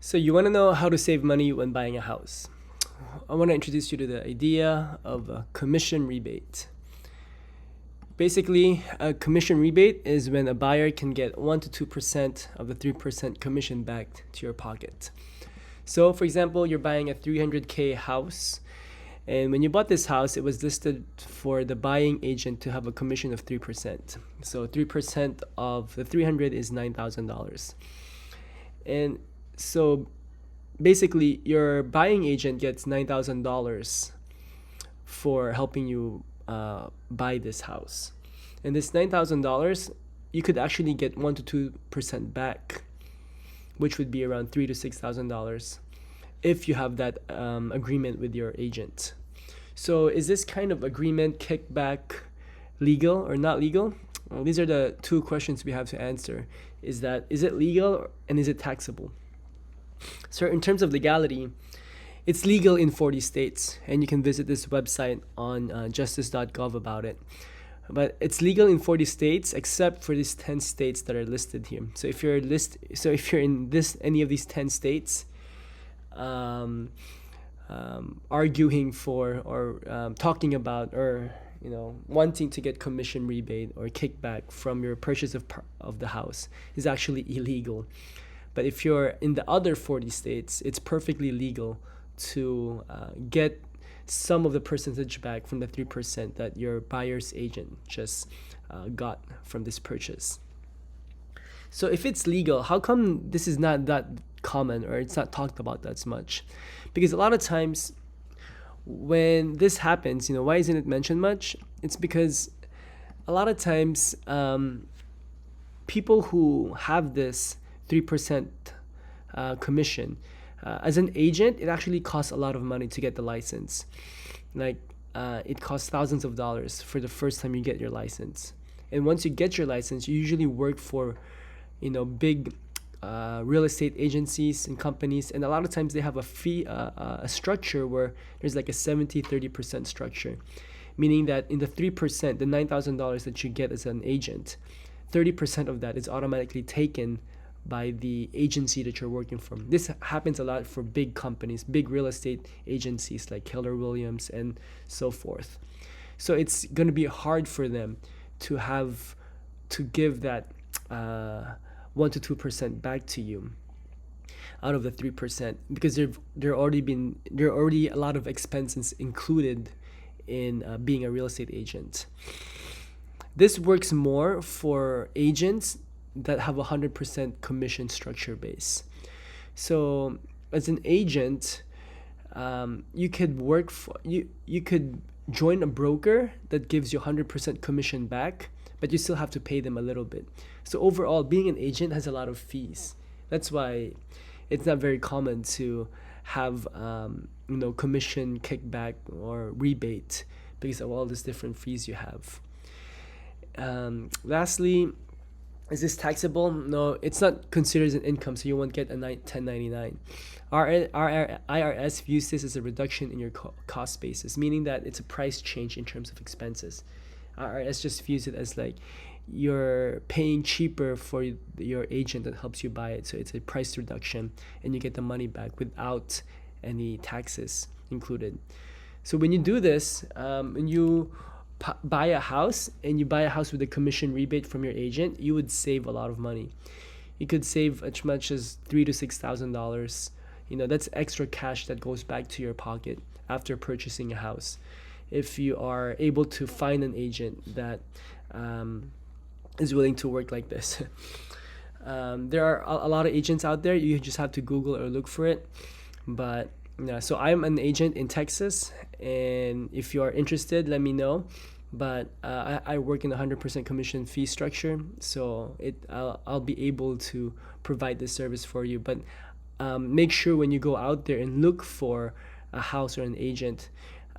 So you want to know how to save money when buying a house. I want to introduce you to the idea of a commission rebate. Basically, a commission rebate is when a buyer can get 1 to 2% of the 3% commission back to your pocket. So, for example, you're buying a 300K house, and when you bought this house, it was listed for the buying agent to have a commission of 3%. So, 3% of the 300 is $9,000. And so basically, your buying agent gets $9,000 for helping you buy this house. And this $9,000, you could actually get 1 to 2% back, which would be around $3,000 to $6,000 if you have that agreement with your agent. So, is this kind of agreement, kickback, legal or not legal? Well, these are the two questions we have to answer. Is it legal and is it taxable? So, in terms of legality, it's legal in 40 states, and you can visit this website on justice.gov about it. But it's legal in 40 states except for these 10 states that are listed here. So if you're in any of these 10 states, arguing for or talking about or wanting to get commission rebate or kickback from your purchase of the house is actually illegal. But if you're in the other 40 states, it's perfectly legal to get some of the percentage back from the 3% that your buyer's agent just got from this purchase. So if it's legal, how come this is not that common or it's not talked about that much? Because a lot of times when this happens, why isn't it mentioned much? It's because a lot of times people who have this 3% commission, as an agent, it actually costs a lot of money to get the license. It costs thousands of dollars for the first time you get your license. And once you get your license, you usually work for, big real estate agencies and companies. And a lot of times they have a fee, a structure where there's like a 70-30% structure, meaning that in the 3%, the $9,000 that you get as an agent, 30% of that is automatically taken by the agency that you're working for. This happens a lot for big companies, big real estate agencies like Keller Williams and so forth. So it's going to be hard for them to give that 1 to 2% back to you out of the 3% because there are already a lot of expenses included in being a real estate agent. This works more for agents that have 100% commission structure base. So as an agent, you could join a broker that gives you 100% commission back, but you still have to pay them a little bit. So overall, being an agent has a lot of fees. That's why it's not very common to have commission kickback or rebate because of all these different fees you have. Lastly, is this taxable? No, it's not considered as an income, so you won't get a 1099. Our IRS views this as a reduction in your cost basis, meaning that it's a price change in terms of expenses. IRS just views it as like you're paying cheaper for your agent that helps you buy it, so it's a price reduction, and you get the money back without any taxes included. So when you do this, and you buy a house with a commission rebate from your agent, you would save a lot of money. You could save as much as $3,000 to $6,000. That's extra cash that goes back to your pocket after purchasing a house, if you are able to find an agent that is willing to work like this. There are a lot of agents out there. You just have to Google or look for it. But yeah, so I'm an agent in Texas, and if you are interested, let me know. But I work in a 100% commission fee structure, so I'll be able to provide this service for you. But make sure when you go out there and look for a house or an agent,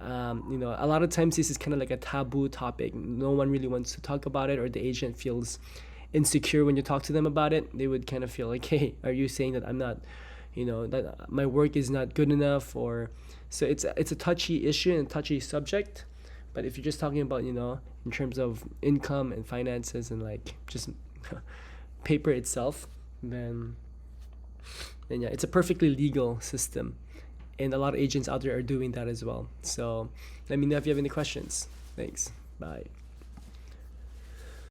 a lot of times this is kind of like a taboo topic. No one really wants to talk about it, or the agent feels insecure when you talk to them about it. They would kind of feel like, hey, are you saying that I'm not, that my work is not good enough? Or so it's a touchy issue and touchy subject. But if you're just talking about, in terms of income and finances and like just paper itself, then then yeah, it's a perfectly legal system, and a lot of agents out there are doing that as well. So let me know if you have any questions. Thanks. Bye.